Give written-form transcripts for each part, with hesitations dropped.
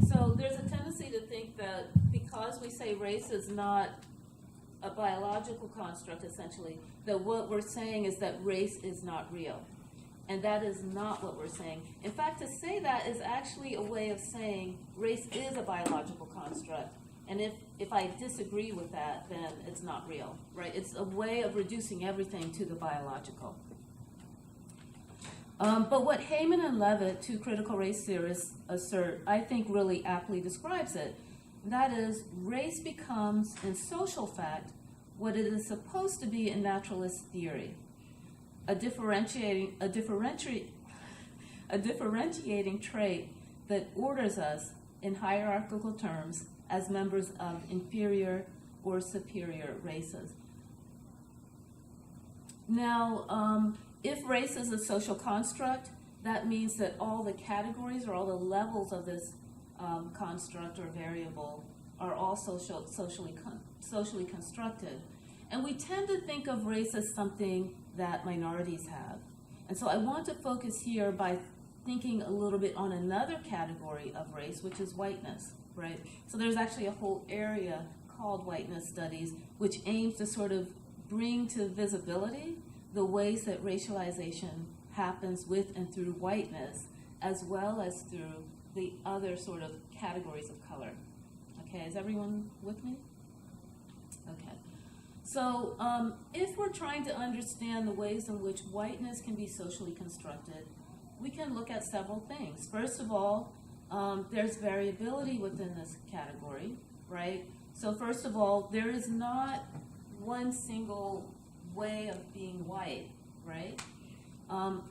So there's a tendency to think that because we say race is not a biological construct, essentially, that what we're saying is that race is not real. And that is not what we're saying. In fact, to say that is actually a way of saying race is a biological construct. And if I disagree with that, then it's not real, right? It's a way of reducing everything to the biological. But what Heyman and Levitt, two critical race theorists, assert, I think really aptly describes it. That is, race becomes, in social fact, what it is supposed to be in naturalist theory. A differentiating trait that orders us in hierarchical terms as members of inferior or superior races. Now, if race is a social construct, that means that all the categories or all the levels of this construct or variable are all socially constructed. And we tend to think of race as something that minorities have. And so I want to focus here by thinking a little bit on another category of race, which is whiteness, right? So there's actually a whole area called whiteness studies, which aims to sort of bring to visibility the ways that racialization happens with and through whiteness, as well as through the other sort of categories of color. Okay, is everyone with me? Okay. So if we're trying to understand the ways in which whiteness can be socially constructed, we can look at several things. First of all, there's variability within this category, right? So first of all, there is not one single way of being white, right?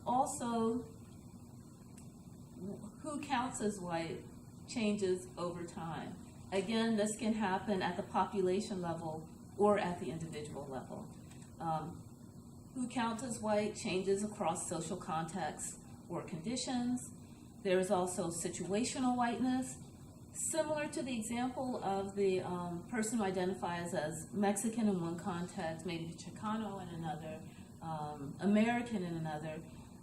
Also, who counts as white changes over time. Again, this can happen at the population level or at the individual level. Who counts as white changes across social contexts or conditions. There is also situational whiteness, similar to the example of the person who identifies as Mexican in one context, maybe Chicano in another, American in another.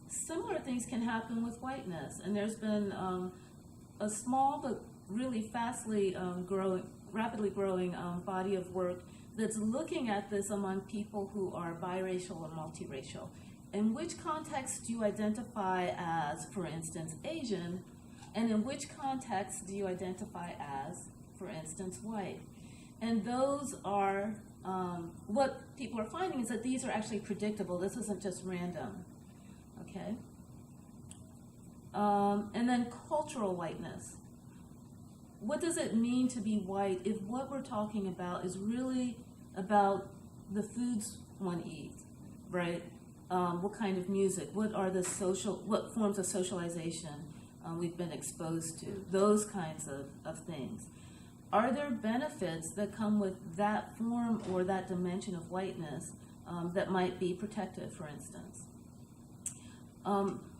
Similar things can happen with whiteness, and there's been a small but really rapidly growing body of work that's looking at this among people who are biracial or multiracial. In which context do you identify as, for instance, Asian, and in which context do you identify as, for instance, white? And those are, what people are finding is that these are actually predictable. This isn't just random, okay? And then cultural whiteness. What does it mean to be white if what we're talking about is really about the foods one eats, right? What kind of music? What forms of socialization we've been exposed to? Those kinds of things. Are there benefits that come with that form or that dimension of whiteness that might be protected, for instance?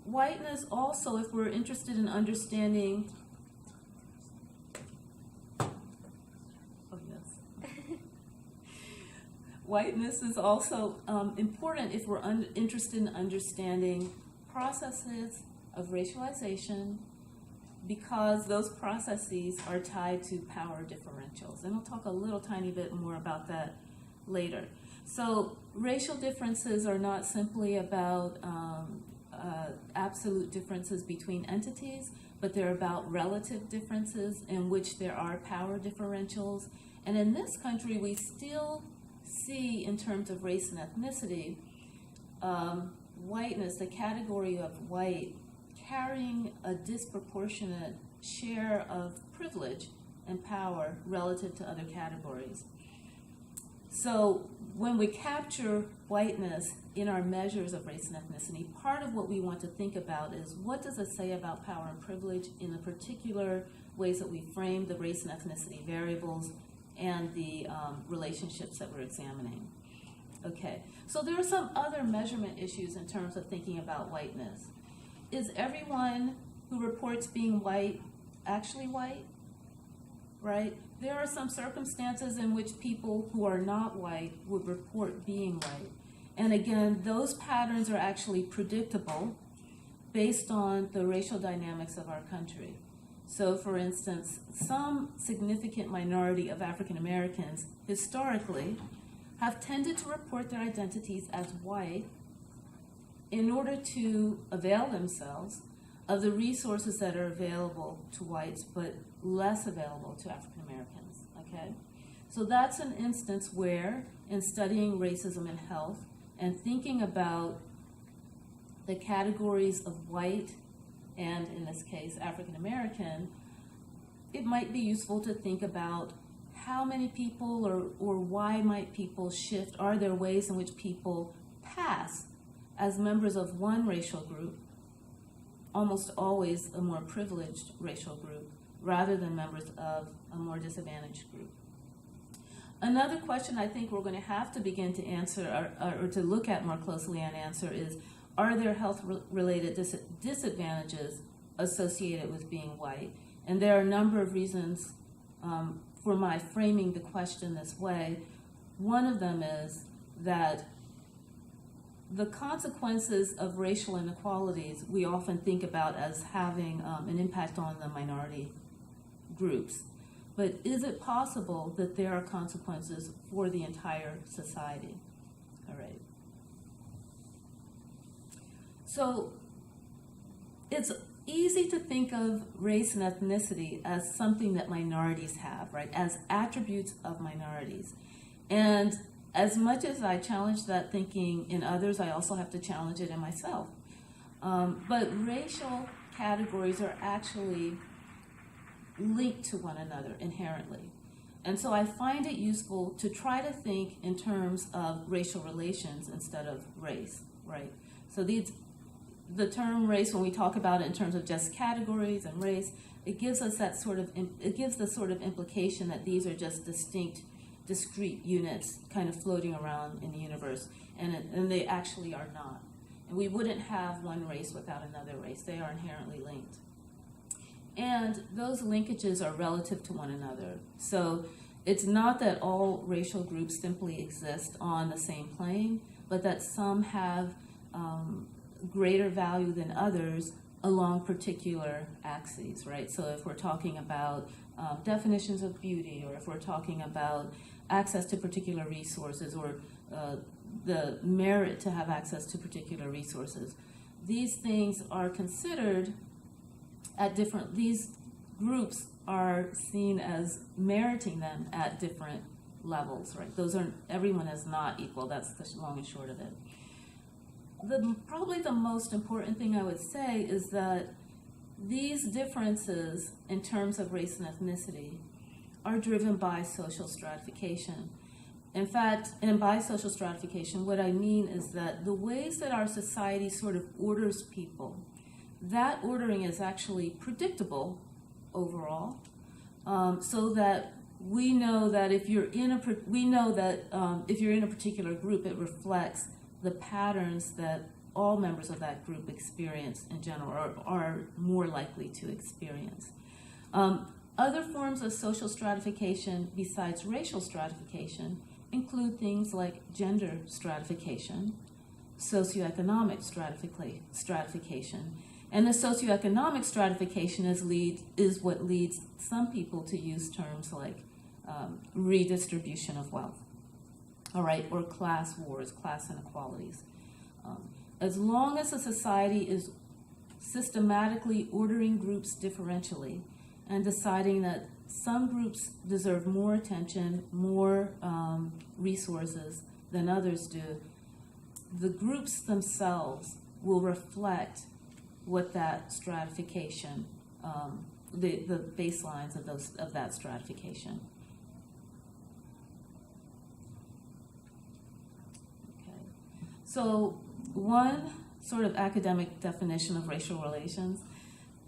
Whiteness also, if we're interested in understanding, whiteness is also important if we're interested in understanding processes of racialization, because those processes are tied to power differentials. And I'll talk a little tiny bit more about that later. So racial differences are not simply about absolute differences between entities, but they're about relative differences in which there are power differentials. And in this country, we still see, in terms of race and ethnicity, whiteness, the category of white, carrying a disproportionate share of privilege and power relative to other categories. So when we capture whiteness in our measures of race and ethnicity, part of what we want to think about is what does it say about power and privilege in the particular ways that we frame the race and ethnicity variables and the relationships that we're examining. Okay, so there are some other measurement issues in terms of thinking about whiteness. Is everyone who reports being white actually white, right? There are some circumstances in which people who are not white would report being white. And again, those patterns are actually predictable based on the racial dynamics of our country. So, for instance, some significant minority of African Americans historically have tended to report their identities as white in order to avail themselves of the resources that are available to whites but less available to African Americans, okay? So that's an instance where, in studying racism in health and thinking about the categories of white and, in this case, African American, it might be useful to think about how many people or why might people shift. Are there ways in which people pass as members of one racial group, almost always a more privileged racial group, rather than members of a more disadvantaged group? Another question I think we're going to have to begin to answer or to look at more closely and answer is, are there health-related disadvantages associated with being white? And there are a number of reasons for my framing the question this way. One of them is that the consequences of racial inequalities we often think about as having an impact on the minority groups. But is it possible that there are consequences for the entire society? All right. So it's easy to think of race and ethnicity as something that minorities have, right, as attributes of minorities. And as much as I challenge that thinking in others, I also have to challenge it in myself. But racial categories are actually linked to one another inherently. And so I find it useful to try to think in terms of racial relations instead of race, right? So the term race, when we talk about it in terms of just categories and race, it gives us that it gives the sort of implication that these are just discrete units kind of floating around in the universe, and they actually are not. And we wouldn't have one race without another race. They are inherently linked. And those linkages are relative to one another. So it's not that all racial groups simply exist on the same plane, but that some have greater value than others along particular axes, right? So if we're talking about definitions of beauty, or if we're talking about access to particular resources, or the merit to have access to particular resources, these things are considered at different, these groups are seen as meriting them at different levels, right? Everyone is not equal. That's the long and short of it. Probably the most important thing I would say is that these differences in terms of race and ethnicity are driven by social stratification. In fact, and by social stratification, what I mean is that the ways that our society sort of orders people, that ordering is actually predictable overall, so that we know that if you're in a particular group, it reflects the patterns that all members of that group experience in general, or are more likely to experience. Other forms of social stratification besides racial stratification include things like gender stratification, socioeconomic stratification. And the socioeconomic stratification is what leads some people to use terms like redistribution of wealth, all right, or class wars, class inequalities. As long as a society is systematically ordering groups differentially and deciding that some groups deserve more attention, more resources than others do, the groups themselves will reflect what that stratification, the baselines of that stratification. Okay. So one sort of academic definition of racial relations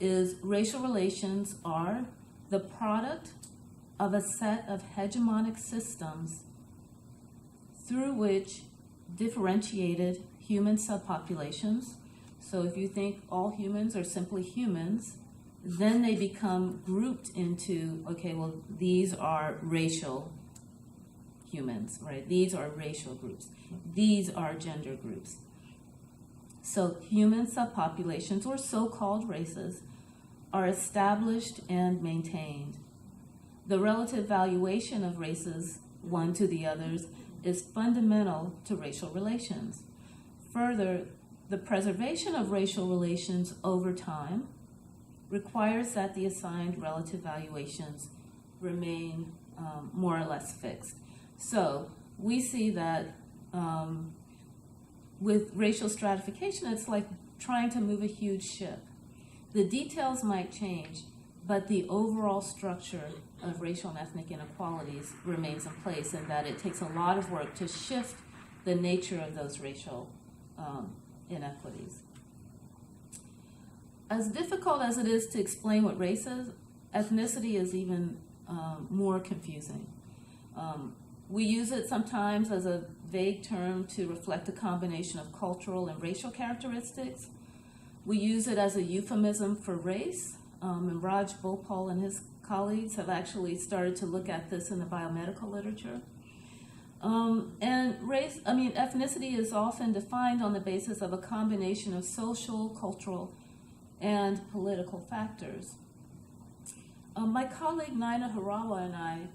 is racial relations are the product of a set of hegemonic systems through which differentiated human subpopulations, so if you think all humans are simply humans, then they become grouped into, okay, well, these are racial humans, right? These are racial groups. These are gender groups. So human subpopulations, or so-called races, are established and maintained. The relative valuation of races, one to the others, is fundamental to racial relations. Further, the preservation of racial relations over time requires that the assigned relative valuations remain more or less fixed. So we see that with racial stratification, it's like trying to move a huge ship. The details might change, but the overall structure of racial and ethnic inequalities remains in place, and that it takes a lot of work to shift the nature of those racial inequities. As difficult as it is to explain what race is, ethnicity is even more confusing. We use it sometimes as a vague term to reflect a combination of cultural and racial characteristics. We use it as a euphemism for race, and Raj Bhopal and his colleagues have actually started to look at this in the biomedical literature. And ethnicity is often defined on the basis of a combination of social, cultural, and political factors. My colleague Naina Harawa and I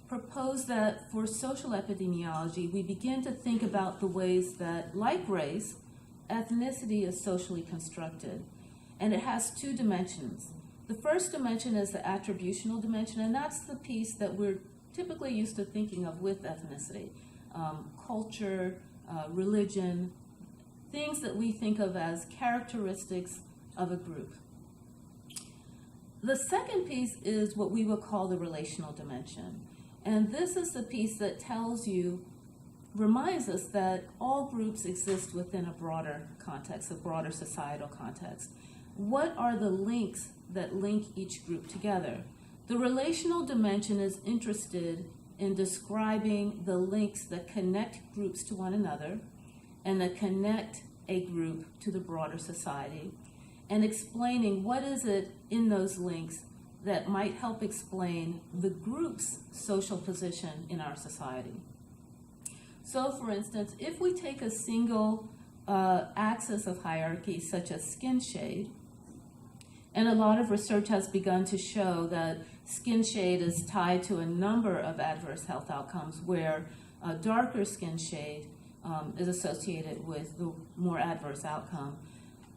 proposed that for social epidemiology, we begin to think about the ways that, like race, ethnicity is socially constructed. And it has two dimensions. The first dimension is the attributional dimension, and that's the piece that we're typically used to thinking of with ethnicity. Culture, religion, things that we think of as characteristics of a group. The second piece is what we would call the relational dimension. And this is the piece that reminds us that all groups exist within a broader context, a broader societal context. What are the links that link each group together? The relational dimension is interested in describing the links that connect groups to one another and that connect a group to the broader society, and explaining what is it in those links that might help explain the group's social position in our society. So, for instance, if we take a single axis of hierarchy, such as skin shade, and a lot of research has begun to show that skin shade is tied to a number of adverse health outcomes, where darker skin shade is associated with the more adverse outcome.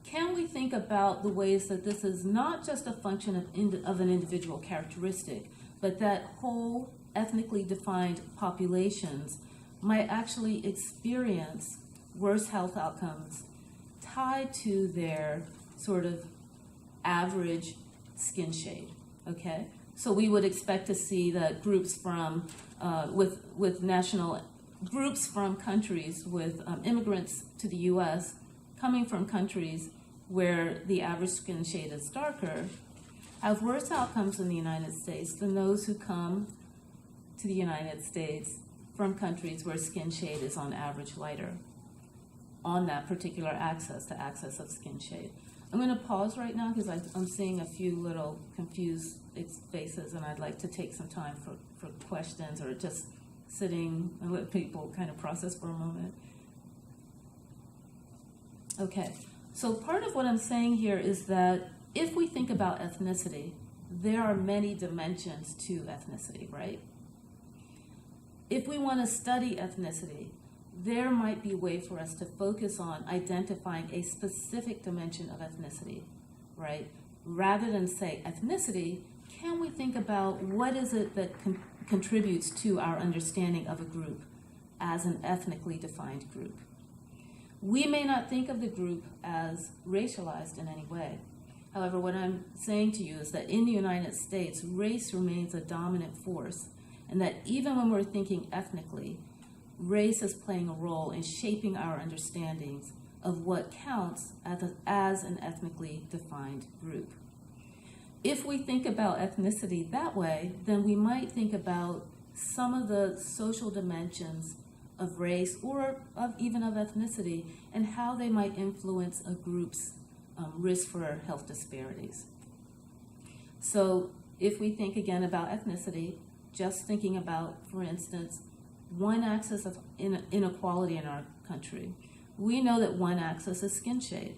Can we think about the ways that this is not just a function of an individual characteristic, but that whole ethnically defined populations might actually experience worse health outcomes tied to their sort of average skin shade, okay? So we would expect to see that groups from, groups from countries with immigrants to the U.S. coming from countries where the average skin shade is darker have worse outcomes in the United States than those who come to the United States from countries where skin shade is on average lighter on that particular axis, the axis of skin shade. I'm going to pause right now because I'm seeing a few little confused faces, and I'd like to take some time for questions or just sitting and let people kind of process for a moment. Okay, so part of what I'm saying here is that if we think about ethnicity, there are many dimensions to ethnicity, right? If we want to study ethnicity, there might be a way for us to focus on identifying a specific dimension of ethnicity, right? Rather than say ethnicity, can we think about what is it that contributes to our understanding of a group as an ethnically defined group? We may not think of the group as racialized in any way. However, what I'm saying to you is that in the United States, race remains a dominant force, and that even when we're thinking ethnically, race is playing a role in shaping our understandings of what counts as an ethnically defined group. If we think about ethnicity that way, then we might think about some of the social dimensions of race or even of ethnicity and how they might influence a group's risk for health disparities. So if we think again about ethnicity, just thinking about, for instance, one axis of inequality in our country, we know that one axis is skin shade.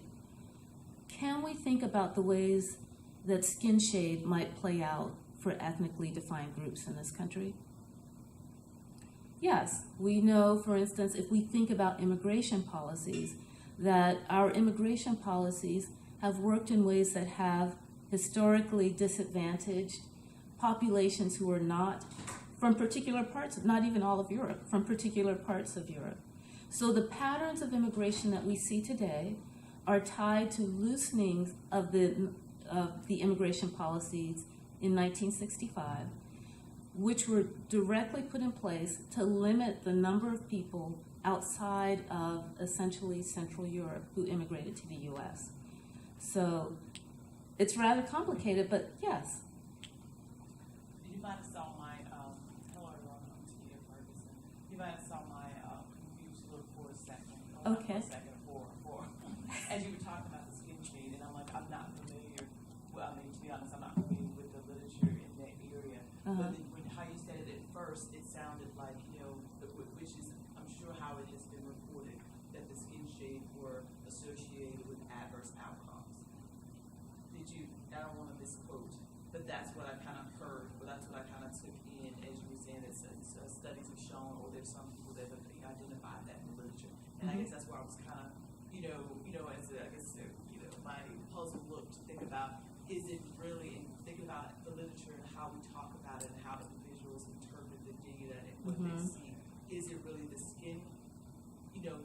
Can we think about the ways that skin shade might play out for ethnically defined groups in this country? Yes, we know, for instance, if we think about immigration policies, that our immigration policies have worked in ways that have historically disadvantaged populations who are not from particular parts, not even all of Europe, from particular parts of Europe. So the patterns of immigration that we see today are tied to loosenings of the immigration policies in 1965, which were directly put in place to limit the number of people outside of essentially Central Europe who immigrated to the US. So it's rather complicated, but yes. You might have saw my, hello everyone, I'm Tia Ferguson. You might have saw my confused look for a second. Okay. For a second, as you were talking about the skin shade, and I'm like, I'm not familiar, well, I mean, to be honest, I'm not familiar with the literature in that area. But when, how you said it at first, it sounded like, you know, which is, I'm sure how it has been reported, that the skin shade were associated with adverse outcomes. Did you, I don't want to misquote, but that's what I kind of heard, or that's what I kind of took in as you were saying that studies have shown, or there's some people that have identified that in the literature. And I guess that's where I was kind of, as I guess, my puzzle look to think about, is it really, and think about the literature and how we talk about it and how individuals interpret the data and what they see. Is it really the skin,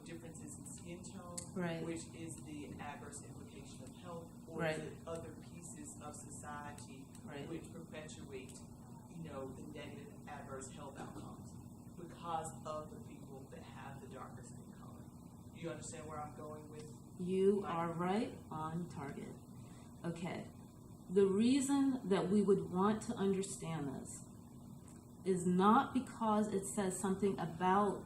differences in skin tone, right, which is the adverse implication of health, or right, is it other pieces of society, right, which perpetuate, the negative adverse health outcomes because of the people that have the darker skin color? Do you understand where I'm going with? You are right on target. Okay. The reason that we would want to understand this is not because it says something about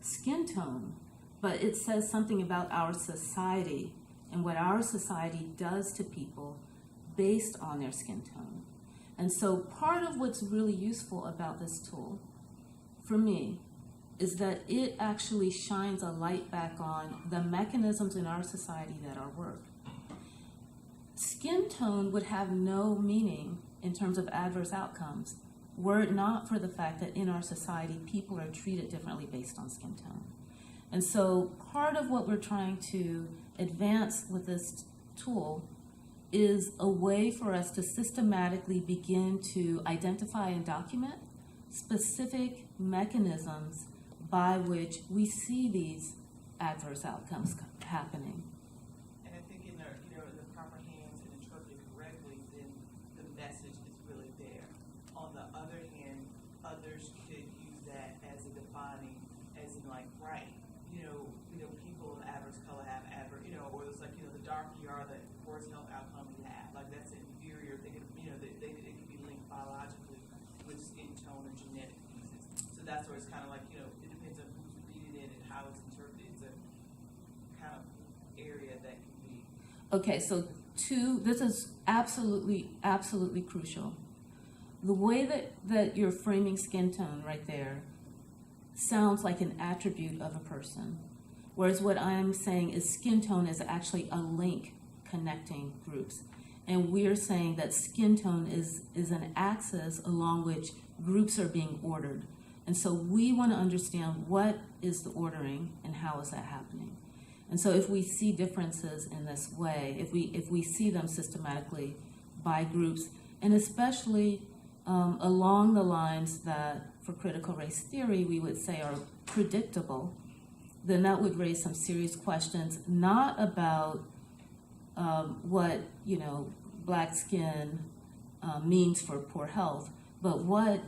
skin tone, but it says something about our society and what our society does to people based on their skin tone. And so part of what's really useful about this tool, for me, is that it actually shines a light back on the mechanisms in our society that are work. Skin tone would have no meaning in terms of adverse outcomes were it not for the fact that in our society people are treated differently based on skin tone. And so part of what we're trying to advance with this tool is a way for us to systematically begin to identify and document specific mechanisms by which we see these adverse outcomes happening. And I think in the proper hands and interpreted correctly, then the message is really there. On the other hand, others could use that as a defining, as in like, right, people of adverse color have adverse, or it's like, the darker you are, the worse health outcomes you have. Like that's inferior. They can, it can be linked biologically with skin tone and genetic pieces. So that's where it's kind of like, it depends on who's reading it and how it's interpreted. It's a kind of area that can be. Okay, so this is absolutely crucial. The way that you're framing skin tone right there sounds like an attribute of a person, whereas what I'm saying is skin tone is actually a link connecting groups. And we're saying that skin tone is an axis along which groups are being ordered. And so we want to understand what is the ordering and how is that happening. And so if we see differences in this way, if we see them systematically by groups, and especially along the lines that for critical race theory we would say are predictable, then that would raise some serious questions, not about what black skin means for poor health, but what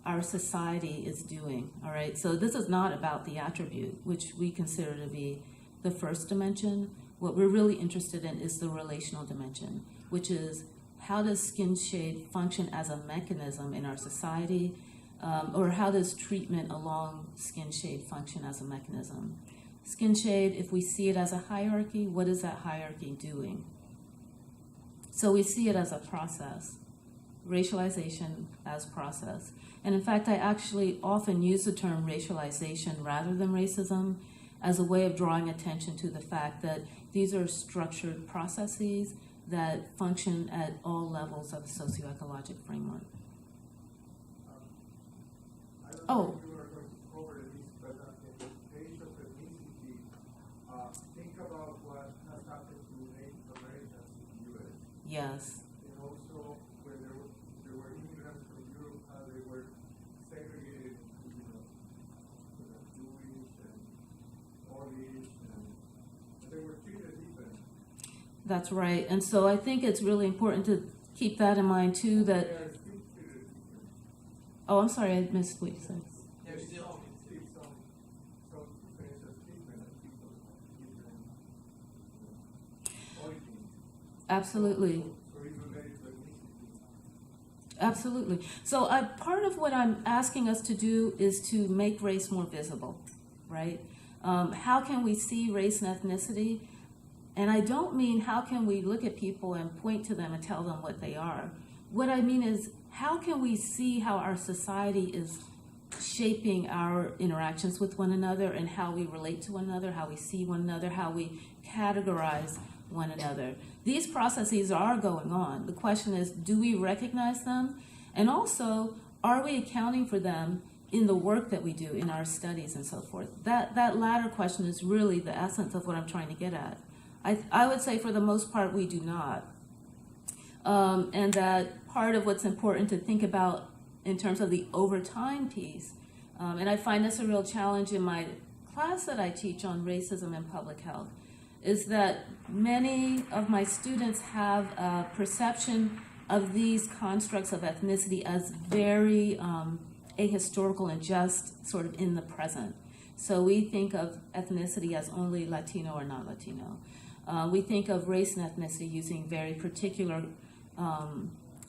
our society is doing. All right, so this is not about the attribute, which we consider to be the first dimension. What we're really interested in is the relational dimension, which is how does skin shade function as a mechanism in our society, or how does treatment along skin shade function as a mechanism? Skin shade, if we see it as a hierarchy, what is that hierarchy doing? So we see it as a process, racialization as process. And in fact, I actually often use the term racialization rather than racism as a way of drawing attention to the fact that these are structured processes that function at all levels of a socioecologic framework. I don't Oh. know if you were going to cover this, but in the case of ethnicity, think about what has happened to Native Americans in the U.S. Yes. And also, when there were immigrants from Europe, how they were segregated, Jewish and Polish, and they were treated different. That's right. And so I think it's really important to keep that in mind too, They that, are still treated different. oh, I'm sorry, I missed what you said. There's still Some differential treatment of people of different origins. Absolutely. So it's related to ethnicity. Absolutely. So part of what I'm asking us to do is to make race more visible, right? How can we see race and ethnicity? And I don't mean how can we look at people and point to them and tell them what they are. What I mean is how can we see how our society is shaping our interactions with one another and how we relate to one another, how we see one another, how we categorize one another. These processes are going on. The question is, do we recognize them? And also, are we accounting for them in the work that we do, in our studies and so forth? That latter question is really the essence of what I'm trying to get at. I would say for the most part we do not. And that part of what's important to think about in terms of the over time piece, and I find this a real challenge in my class that I teach on racism and public health, is that many of my students have a perception of these constructs of ethnicity as very ahistorical and just sort of in the present. So we think of ethnicity as only Latino or not Latino. We think of race and ethnicity using very particular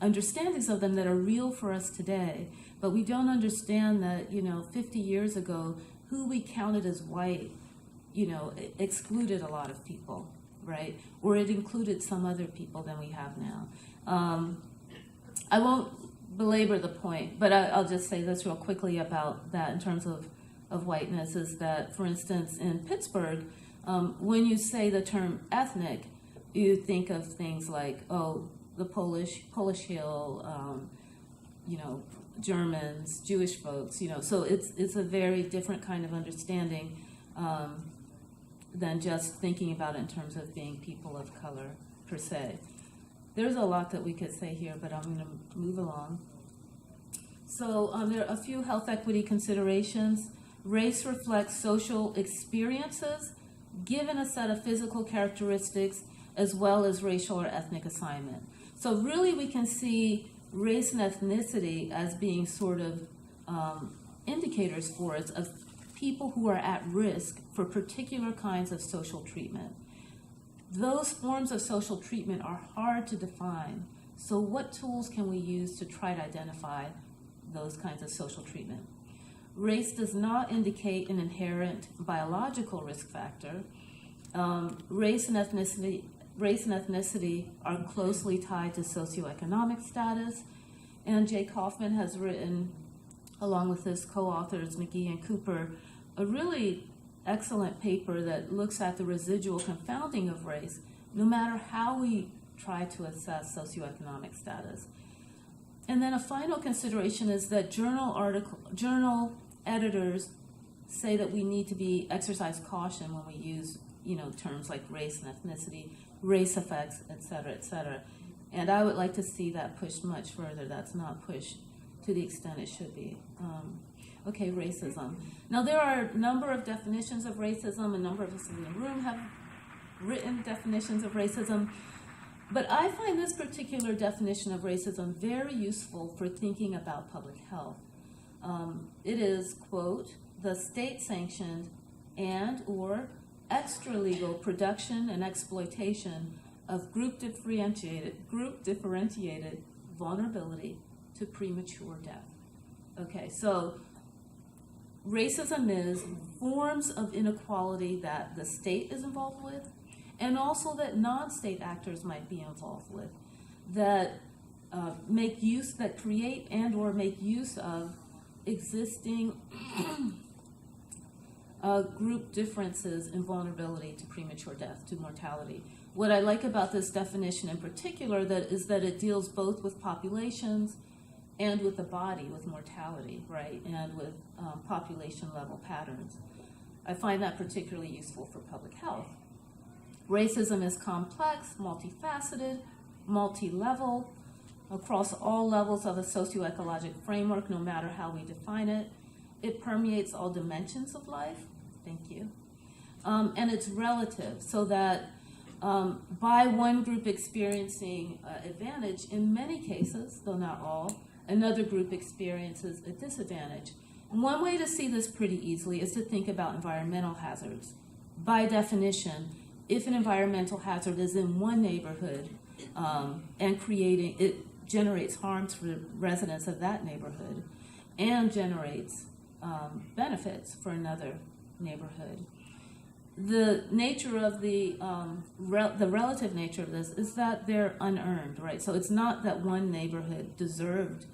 understandings of them that are real for us today, but we don't understand that, 50 years ago, who we counted as white, excluded a lot of people, right? Or it included some other people than we have now. I won't belabor the point, but I'll just say this real quickly about that in terms of whiteness, is that, for instance, in Pittsburgh, when you say the term ethnic, you think of things like, the Polish Hill, Germans, Jewish folks, so it's a very different kind of understanding than just thinking about it in terms of being people of color per se. There's a lot that we could say here, but I'm going to move along. So there are a few health equity considerations. Race reflects social experiences given a set of physical characteristics as well as racial or ethnic assignment. So really we can see race and ethnicity as being sort of indicators for us of people who are at risk for particular kinds of social treatment. Those forms of social treatment are hard to define. So what tools can we use to try to identify those kinds of social treatment? Race does not indicate an inherent biological risk factor. Race and ethnicity are closely tied to socioeconomic status, and Jay Kaufman has written, along with his co-authors McGee and Cooper, a really excellent paper that looks at the residual confounding of race, no matter how we try to assess socioeconomic status. And then a final consideration is that journal editors say that we need to exercise caution when we use, terms like race and ethnicity, race effects, et cetera, and I would like to see that pushed much further. That's not pushed to the extent it should be. Okay, racism. Now there are a number of definitions of racism. A number of us in the room have written definitions of racism, but I find this particular definition of racism very useful for thinking about public health. It is, quote, the state-sanctioned and or extra-legal production and exploitation of group-differentiated vulnerability to premature death. Okay, so racism is forms of inequality that the state is involved with, and also that non-state actors might be involved with, that create and or make use of existing group differences in vulnerability to premature death, to mortality. What I like about this definition in particular is that it deals both with populations and with the body, with mortality, right, and with population level patterns. I find that particularly useful for public health. Racism is complex, multifaceted, multi-level, across all levels of a socioecologic framework, no matter how we define it. It permeates all dimensions of life. Thank you. And it's relative, so that by one group experiencing advantage, in many cases, though not all, another group experiences a disadvantage. And one way to see this pretty easily is to think about environmental hazards. By definition, if an environmental hazard is in one neighborhood and it generates harms for the residents of that neighborhood and generates benefits for another neighborhood. The nature of the relative nature of this is that they're unearned, right? So it's not that one neighborhood deserved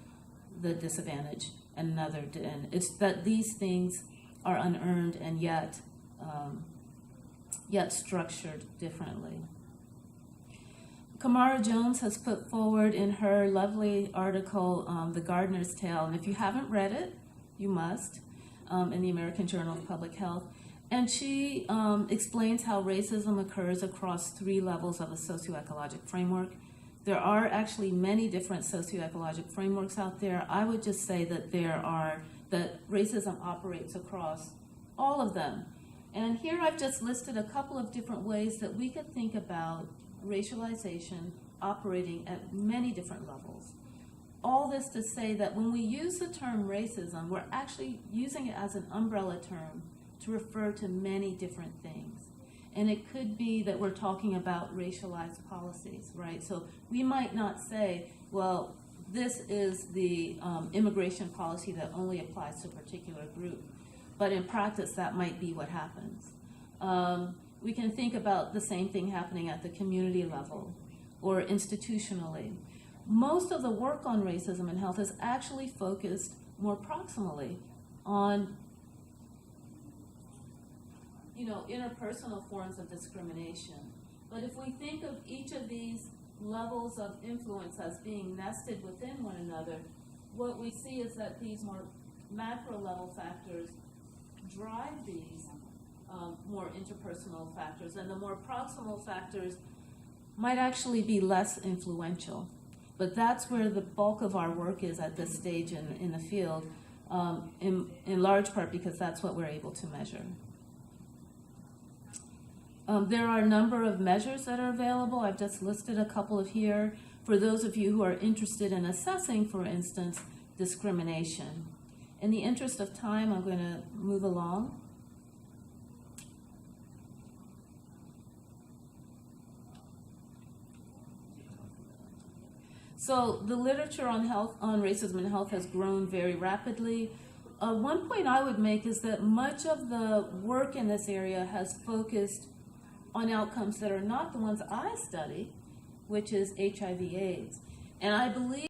the disadvantage and another didn't. It's that these things are unearned and yet structured differently. Kamara Jones has put forward in her lovely article, The Gardener's Tale, and if you haven't read it, you must, in the American Journal of Public Health. And she explains how racism occurs across 3 levels of a socioecologic framework. There are actually many different socioecologic frameworks out there. I would just say that that racism operates across all of them. And here I've just listed a couple of different ways that we could think about racialization operating at many different levels. All this to say that when we use the term racism, we're actually using it as an umbrella term to refer to many different things. And it could be that we're talking about racialized policies, right? So we might not say, well, this is the immigration policy that only applies to a particular group. But in practice, that might be what happens. We can think about the same thing happening at the community level or institutionally. Most of the work on racism in health is actually focused more proximally on interpersonal forms of discrimination. But if we think of each of these levels of influence as being nested within one another, what we see is that these more macro level factors drive these more interpersonal factors, and the more proximal factors might actually be less influential. But that's where the bulk of our work is at this stage in the field, in large part because that's what we're able to measure. There are a number of measures that are available. I've just listed a couple of here for those of you who are interested in assessing, for instance, discrimination. In the interest of time, I'm going to move along. So the literature on racism in health has grown very rapidly. One point I would make is that much of the work in this area has focused on outcomes that are not the ones I study, which is HIV/AIDS. And I believe